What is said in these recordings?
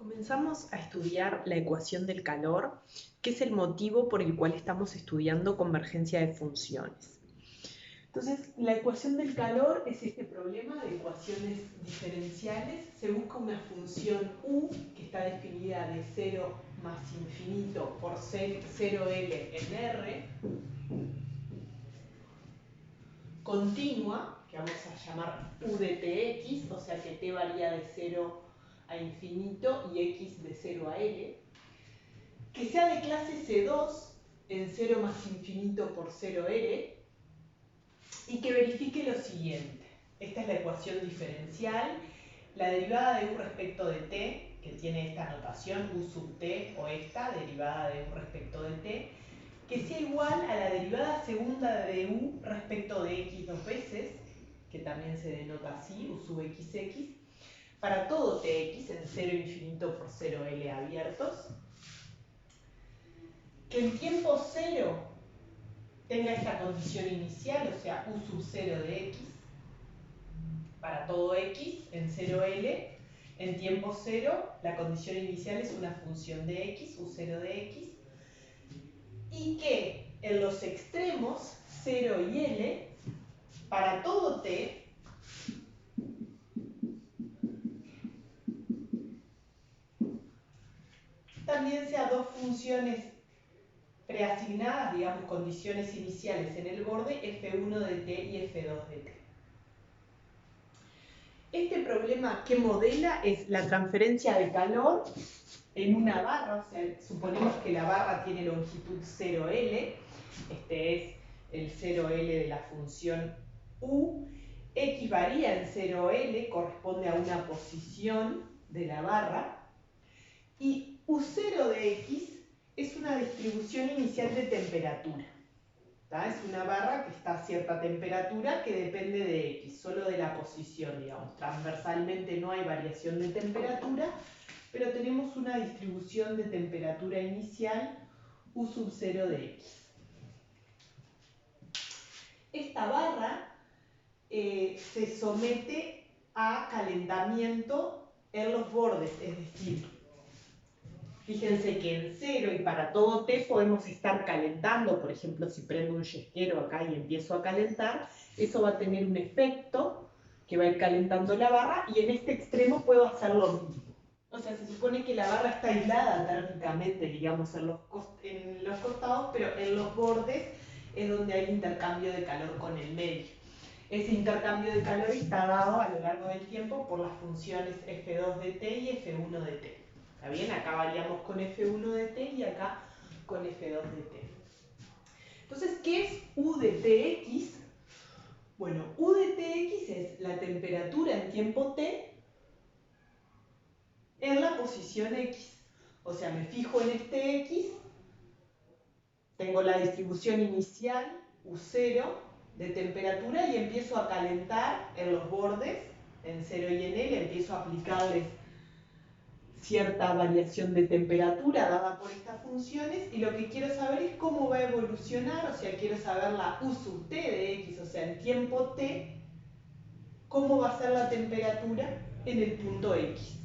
Comenzamos a estudiar la ecuación del calor, que es el motivo por el cual estamos estudiando convergencia de funciones. Entonces, la ecuación del calor es este problema de ecuaciones diferenciales. Se busca una función u que está definida de 0 más infinito por 0L en R, continua, que vamos a llamar u de tx, o sea que t varía de 0 a infinito y x de 0 a L, que sea de clase C2 en 0 más infinito por 0L y que verifique lo siguiente. Esta es la ecuación diferencial. La derivada de u respecto de t, que tiene esta notación, u sub t, o esta, derivada de u respecto de t, que sea igual a la derivada segunda de u respecto de x dos veces, que también se denota así, u sub xx, para todo tx en 0 infinito por 0L abiertos, que en tiempo 0 tenga esta condición inicial, o sea, u sub 0 de x, para todo x en 0L, en tiempo 0 la condición inicial es una función de x, u0 de x, y que en los extremos 0 y L, para todo t, también sea dos funciones preasignadas, digamos, condiciones iniciales en el borde, f1 de t y f2 de t. Este problema que modela es la transferencia de calor en una barra, o sea, suponemos que la barra tiene longitud 0L, este es el 0L de la función u, x varía en 0L, corresponde a una posición de la barra, y u0 de x es una distribución inicial de temperatura. Es una barra que está a cierta temperatura que depende de x, solo de la posición, digamos. Transversalmente no hay variación de temperatura, pero tenemos una distribución de temperatura inicial u sub 0 de x. Esta barra se somete a calentamiento en los bordes, es decir, fíjense que en 0 y para todo t podemos estar calentando. Por ejemplo, si prendo un yesquero acá y empiezo a calentar, eso va a tener un efecto que va a ir calentando la barra, y en este extremo puedo hacer lo mismo. O sea, se supone que la barra está aislada térmicamente, digamos, en los costados, pero en los bordes es donde hay intercambio de calor con el medio. Ese intercambio de calor está dado a lo largo del tiempo por las funciones f2 de t y f1 de t. ¿Está bien? Acá variamos con f1 de t y acá con f2 de t. Entonces, ¿qué es u de tx? Bueno, u de tx es la temperatura en tiempo t en la posición x. O sea, me fijo en este x, tengo la distribución inicial u0 de temperatura y empiezo a calentar en los bordes, en 0 y en L, empiezo a aplicarles cierta variación de temperatura dada por estas funciones, y lo que quiero saber es cómo va a evolucionar, o sea, quiero saber la u sub t de x, o sea, en tiempo t, cómo va a ser la temperatura en el punto x.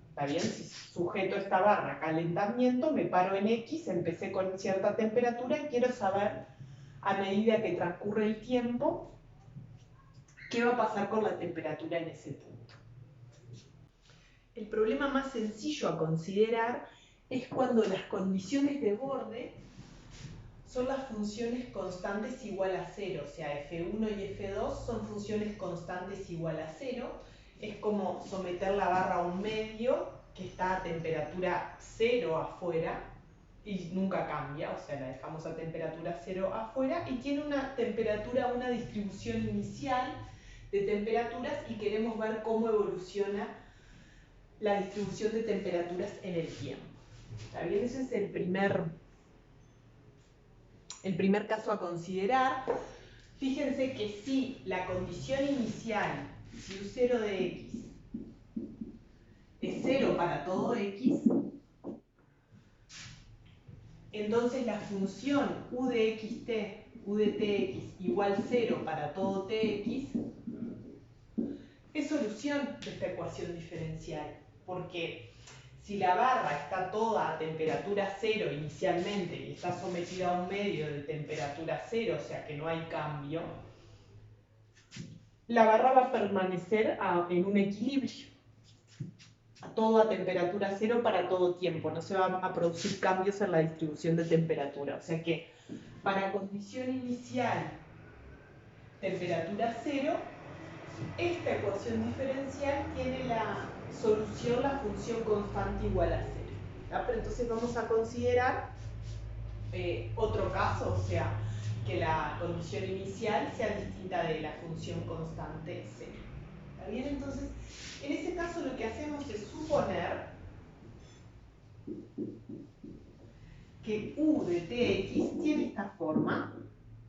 ¿Está bien? Si sujeto esta barra a calentamiento, me paro en x, empecé con cierta temperatura y quiero saber, a medida que transcurre el tiempo, qué va a pasar con la temperatura en ese punto. El problema más sencillo a considerar es cuando las condiciones de borde son las funciones constantes igual a 0, o sea, f1 y f2 son funciones constantes igual a 0. Es como someter la barra a un medio que está a temperatura 0 afuera y nunca cambia, o sea, la dejamos a temperatura 0 afuera y tiene una temperatura, una distribución inicial de temperaturas, y queremos ver cómo evoluciona la distribución de temperaturas en el tiempo. ¿Está bien? Ese es el primer caso a considerar. Fíjense que si la condición inicial, si u0 de x es 0 para todo x, entonces la función u de tx igual 0 para todo tx es solución de esta ecuación diferencial, porque Si la barra está toda a temperatura cero inicialmente y está sometida a un medio de temperatura cero, o sea que no hay cambio, la barra va a permanecer en un equilibrio, todo a temperatura cero para todo tiempo, no se van a producir cambios en la distribución de temperatura. O sea que para condición inicial, temperatura cero, esta ecuación diferencial tiene la solución, la función constante igual a cero. Pero entonces vamos a considerar otro caso, o sea, que la condición inicial sea distinta de la función constante cero. ¿Está bien? Entonces, en ese caso lo que hacemos es suponer que u de tx tiene esta forma,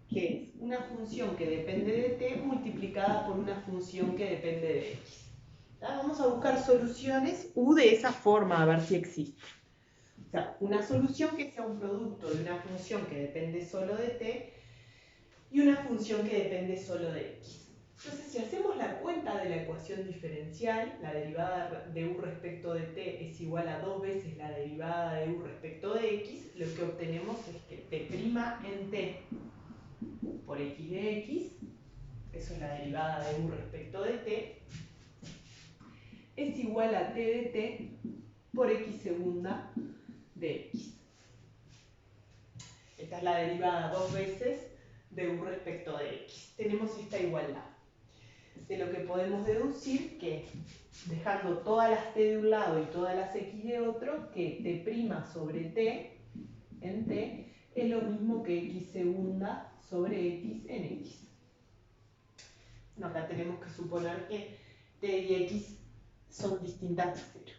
que es una función que depende de t multiplicada por una función que depende de x. Vamos a buscar soluciones u de esa forma, a ver si existe. O sea, una solución que sea un producto de una función que depende solo de t y una función que depende solo de x. Entonces, si hacemos la cuenta de la ecuación diferencial, la derivada de u respecto de t es igual a 2 veces la derivada de u respecto de x, lo que obtenemos es que t' en t por x de x, eso es la derivada de u respecto de t, es igual a t de t por x segunda de x. Esta es la derivada 2 veces de u respecto de x. Tenemos esta igualdad. De lo que podemos deducir que, dejando todas las t de un lado y todas las x de otro, que t' sobre t en t es lo mismo que x segunda sobre x en x. Bueno, acá tenemos que suponer que t y x son distintas de cero.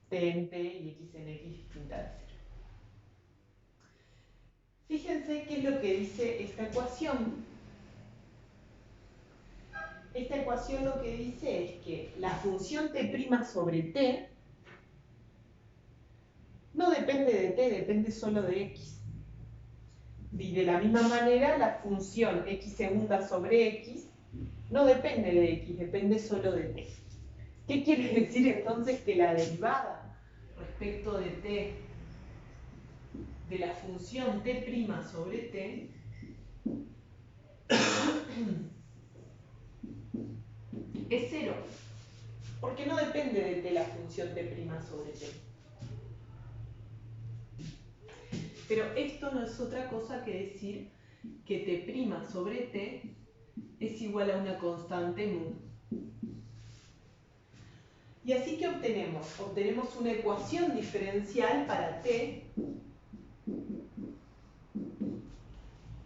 T en t y x en x distintas de cero. Fíjense qué es lo que dice esta ecuación. Esta ecuación lo que dice es que la función t' sobre t no depende de t, depende solo de x. Y de la misma manera, la función x segunda sobre x no depende de x, depende solo de t. ¿Qué quiere decir entonces? Que la derivada respecto de t de la función t' sobre t es cero, porque no depende de t la función t' sobre t. Pero esto no es otra cosa que decir que t' sobre t es igual a una constante mu. Y así que obtenemos una ecuación diferencial para t,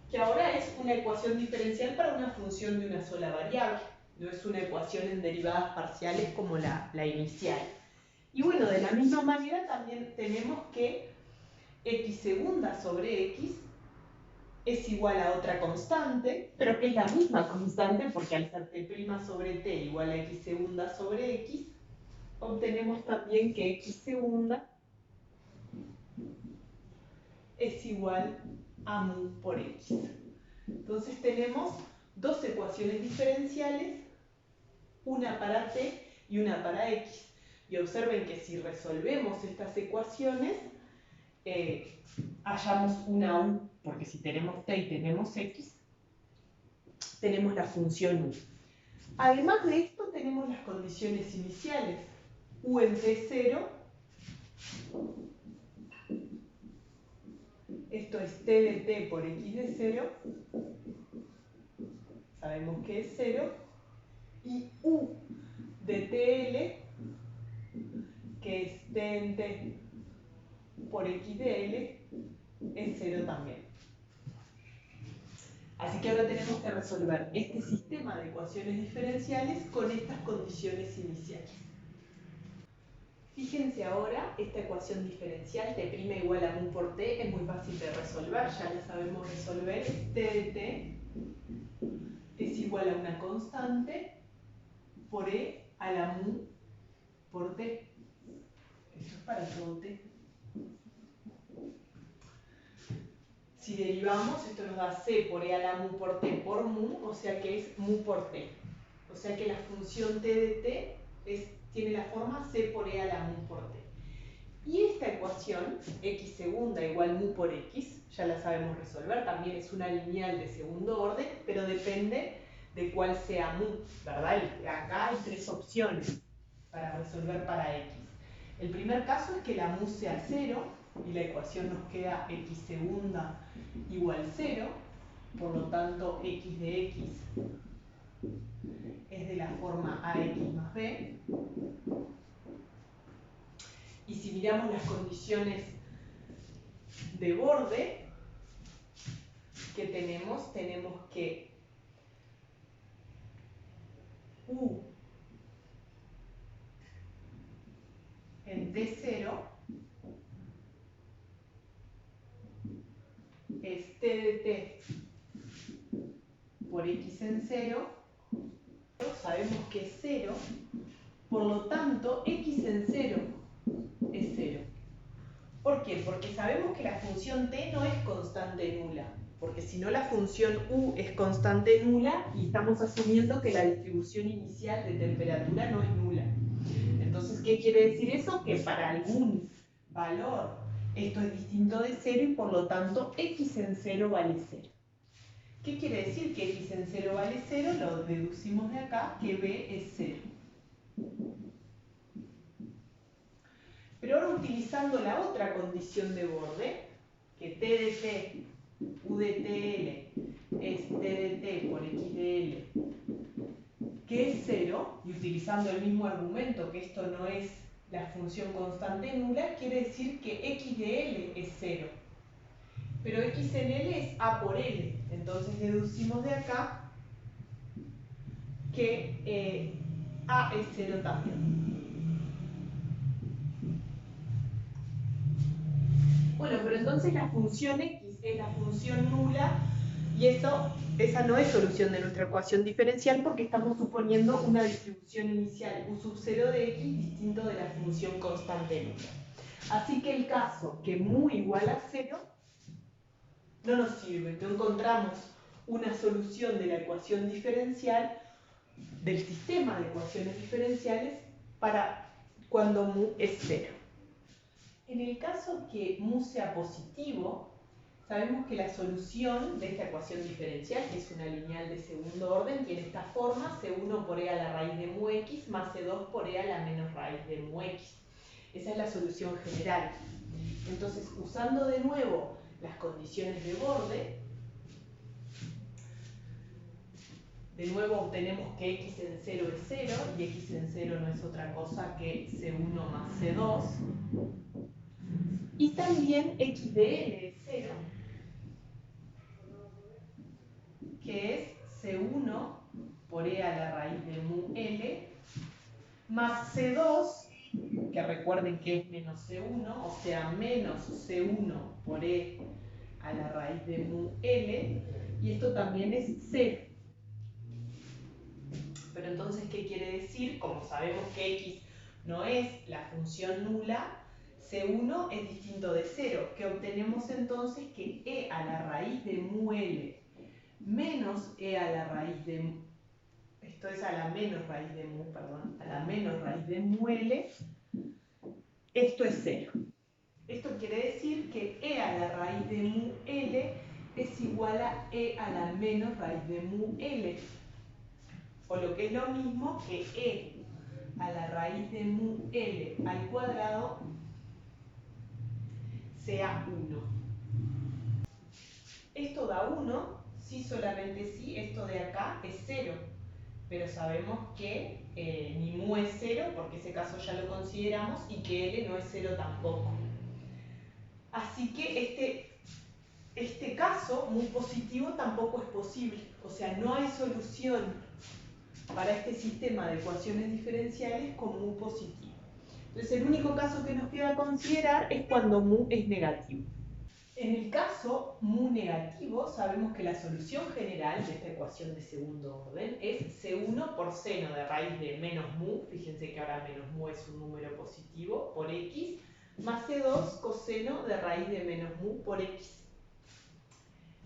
que ahora es una ecuación diferencial para una función de una sola variable. No es una ecuación en derivadas parciales como la inicial. Y bueno, de la misma manera también tenemos que x segunda sobre x es igual a otra constante, pero que es la misma constante porque al ser t' sobre t igual a x segunda sobre x, obtenemos también que x segunda es igual a mu por x. Entonces tenemos dos ecuaciones diferenciales, una para t y una para x. Y observen que si resolvemos estas ecuaciones, hallamos una u, porque si tenemos t y tenemos x, tenemos la función u. Además de esto, tenemos las condiciones iniciales. U en t0, esto es t de t por x de 0, sabemos que es 0, y u de tl, que es t en t por x de l, es 0 también. Así que ahora tenemos que resolver este sistema de ecuaciones diferenciales con estas condiciones iniciales. Fíjense ahora, esta ecuación diferencial, t' igual a mu por t, es muy fácil de resolver, ya la sabemos resolver. T de t es igual a una constante por e a la mu por t. Eso es para todo t. Si derivamos, esto nos da c por e a la mu por t por mu, o sea que es mu por t. O sea que la función t de t tiene la forma c por e a la mu por t. Y esta ecuación, x segunda igual mu por x, ya la sabemos resolver, también es una lineal de segundo orden, pero depende de cuál sea mu, ¿verdad? Acá hay tres opciones para resolver para x. El primer caso es que la mu sea 0 y la ecuación nos queda x segunda igual 0, por lo tanto x de x es de la forma ax más b. Y si miramos las condiciones de borde que tenemos que u en t0 es t de t por x en 0, sabemos que es 0, por lo tanto x en 0 es 0. ¿Por qué? Porque sabemos que la función t no es constante nula, porque si no la función u es constante nula y estamos asumiendo que la distribución inicial de temperatura no es nula. Entonces, ¿qué quiere decir eso? Que para algún valor esto es distinto de 0 y por lo tanto x en 0 vale 0. ¿Qué quiere decir que x en 0 vale 0? Lo deducimos de acá, que b es 0. Pero ahora utilizando la otra condición de borde, que t de t, u de tl, es t de t por x de l, que es 0, y utilizando el mismo argumento que esto no es la función constante nula, quiere decir que x de l es 0. Pero x en l es a por l, entonces deducimos de acá que a es 0 también. Bueno, pero entonces la función x es la función nula y esa no es solución de nuestra ecuación diferencial porque estamos suponiendo una distribución inicial u sub 0 de x distinto de la función constante nula. Así que el caso que mu igual a 0 no nos sirve, no encontramos una solución de la ecuación diferencial del sistema de ecuaciones diferenciales para cuando mu es 0. En el caso que mu sea positivo, sabemos que la solución de esta ecuación diferencial, que es una lineal de segundo orden, tiene esta forma: C1 por e a la raíz de mu x más C2 por e a la menos raíz de mu x. Esa es la solución general. Entonces, usando de nuevo las condiciones de borde, de nuevo obtenemos que x en 0 es 0, y x en 0 no es otra cosa que C1 más C2. Y también x de l es 0, que es C1 por e a la raíz de mu l, más C2, que recuerden que es menos C1, o sea, menos C1 por e a la raíz de mu l, y esto también es 0. Pero entonces, ¿qué quiere decir? Como sabemos que x no es la función nula, C1 es distinto de 0, que obtenemos entonces que e a la raíz de mu l menos e a la raíz de mu, esto es a la menos raíz de mu, perdón, a la menos raíz de mu l, esto es 0. Esto quiere decir que e a la raíz de mu l es igual a e a la menos raíz de mu l. O lo que es lo mismo que e a la raíz de mu l al cuadrado sea 1. Esto da 1, si solamente si esto de acá es 0. Pero sabemos que ni mu es 0, porque ese caso ya lo consideramos, y que l no es 0 tampoco. Así que este caso, mu positivo, tampoco es posible. O sea, no hay solución para este sistema de ecuaciones diferenciales con mu positivo. Entonces, el único caso que nos queda considerar es cuando mu es negativo. En el caso mu negativo, sabemos que la solución general de esta ecuación de segundo orden es C1 por seno de raíz de menos mu, fíjense que ahora menos mu es un número positivo, por x, más C2 coseno de raíz de menos mu por x.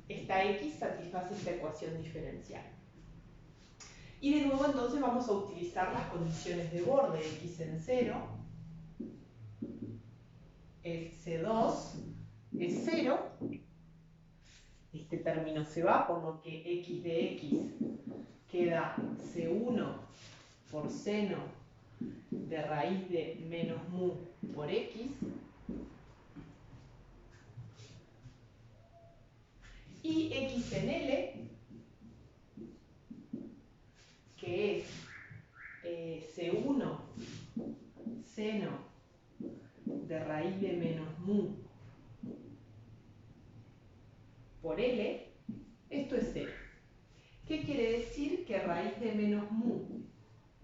Esta x satisface esta ecuación diferencial. Y de nuevo entonces vamos a utilizar las condiciones de borde, x en 0, es C2, es 0. Este término se va, por lo que x de x queda C1 por seno de raíz de menos mu por x. Y x en L, que es C1 seno de raíz de menos mu por L, esto es 0. ¿Qué quiere decir? Que raíz de menos mu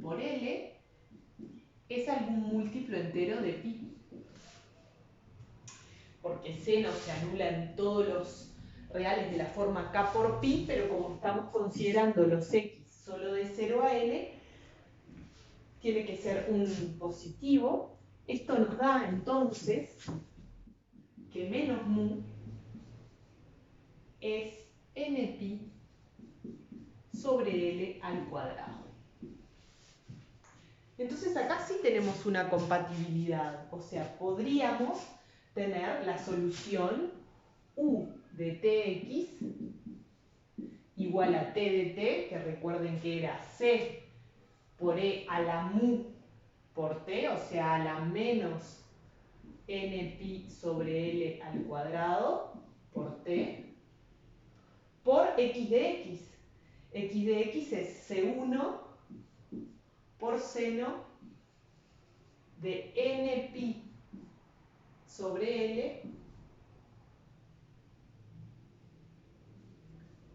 por L es algún múltiplo entero de pi. Porque seno se anula en todos los reales de la forma k por pi, pero como estamos considerando los x solo de 0 a L, tiene que ser un positivo. Esto nos da entonces que menos mu es n pi sobre L al cuadrado. Entonces acá sí tenemos una compatibilidad, o sea, podríamos tener la solución u de tx igual a t de t, que recuerden que era c por e a la mu por t, o sea, a la menos n pi sobre L al cuadrado por t, por x de x. X de x es C1 por seno de n pi sobre L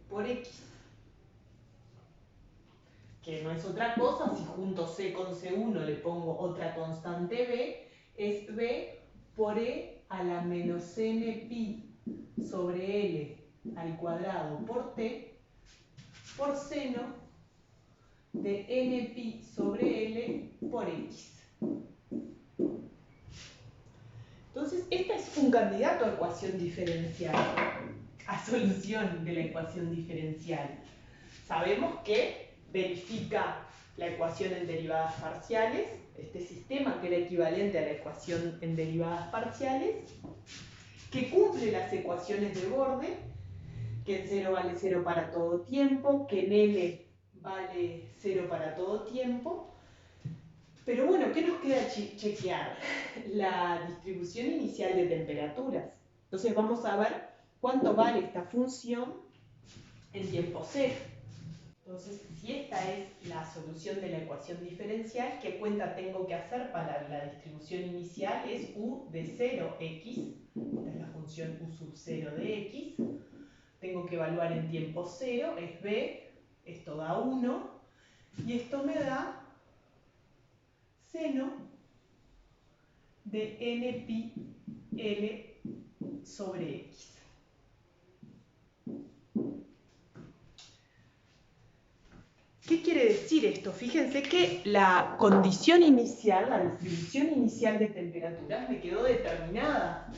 por x, que no es otra cosa, si junto c con c1 le pongo otra constante b, es b por e a la menos n pi sobre L al cuadrado por t, por seno de n pi sobre L por x. Entonces, este es un candidato a ecuación diferencial, a solución de la ecuación diferencial. Sabemos que verifica la ecuación en derivadas parciales, este sistema que era equivalente a la ecuación en derivadas parciales, que cumple las ecuaciones de borde, que en 0 vale 0 para todo tiempo, que en L vale 0 para todo tiempo. Pero bueno, ¿qué nos queda chequear? La distribución inicial de temperaturas. Entonces vamos a ver cuánto vale esta función en tiempo cero. Entonces, si esta es la solución de la ecuación diferencial, ¿qué cuenta tengo que hacer para la distribución inicial? Es u de 0x, esta es la función u sub 0 de x. Tengo que evaluar en tiempo cero, es b, esto da 1, y esto me da seno de n pi L sobre x. ¿Qué quiere decir esto? Fíjense que la condición inicial, la distribución inicial de temperaturas, me quedó determinada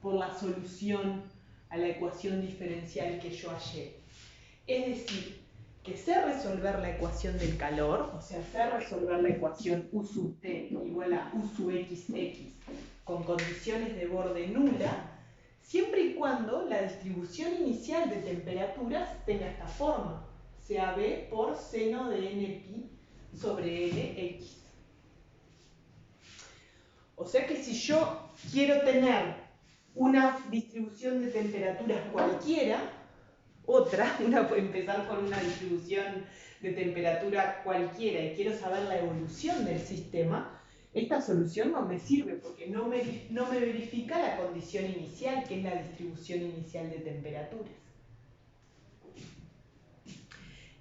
por la solución a la ecuación diferencial que yo hallé. Es decir, que sé resolver la ecuación del calor, o sea, sé resolver la ecuación u sub t igual a u sub xx con condiciones de borde nula, siempre y cuando la distribución inicial de temperaturas tenga esta forma, sea b por seno de n pi sobre Lx. O sea que si yo quiero tener una distribución de temperaturas cualquiera, una puede empezar con una distribución de temperatura cualquiera y quiero saber la evolución del sistema, esta solución no me sirve porque no me verifica la condición inicial, que es la distribución inicial de temperaturas.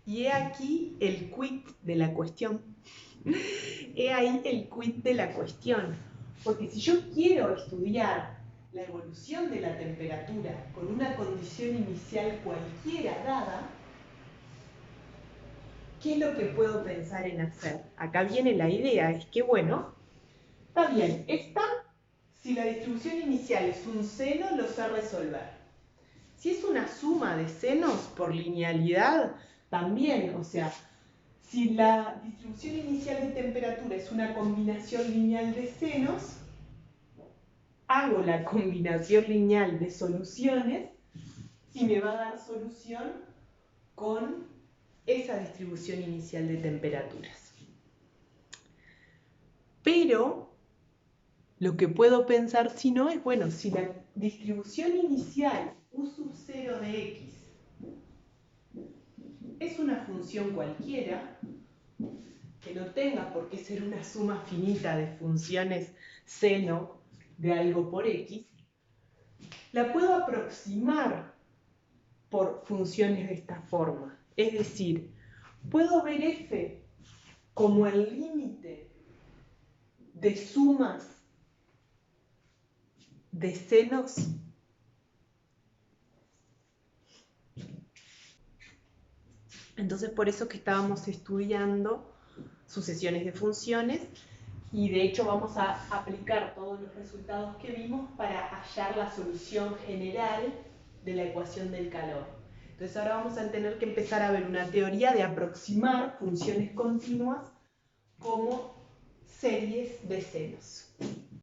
Y he aquí el quid de la cuestión. He ahí el quid de la cuestión. Porque si yo quiero estudiar la evolución de la temperatura con una condición inicial cualquiera dada, ¿qué es lo que puedo pensar en hacer? Acá viene la idea, es que bueno, está bien, si la distribución inicial es un seno, lo sé resolver. Si es una suma de senos por linealidad, también, o sea, si la distribución inicial de temperatura es una combinación lineal de senos, hago la combinación lineal de soluciones y me va a dar solución con esa distribución inicial de temperaturas. Pero lo que puedo pensar si no es, bueno, si la distribución inicial U sub 0 de X es una función cualquiera, que no tenga por qué ser una suma finita de funciones seno de algo por X, la puedo aproximar por funciones de esta forma. Es decir, puedo ver f como el límite de sumas de senos Entonces, por eso que estábamos estudiando sucesiones de funciones y de hecho vamos a aplicar todos los resultados que vimos para hallar la solución general de la ecuación del calor. Entonces ahora vamos a tener que empezar a ver una teoría de aproximar funciones continuas como series de senos.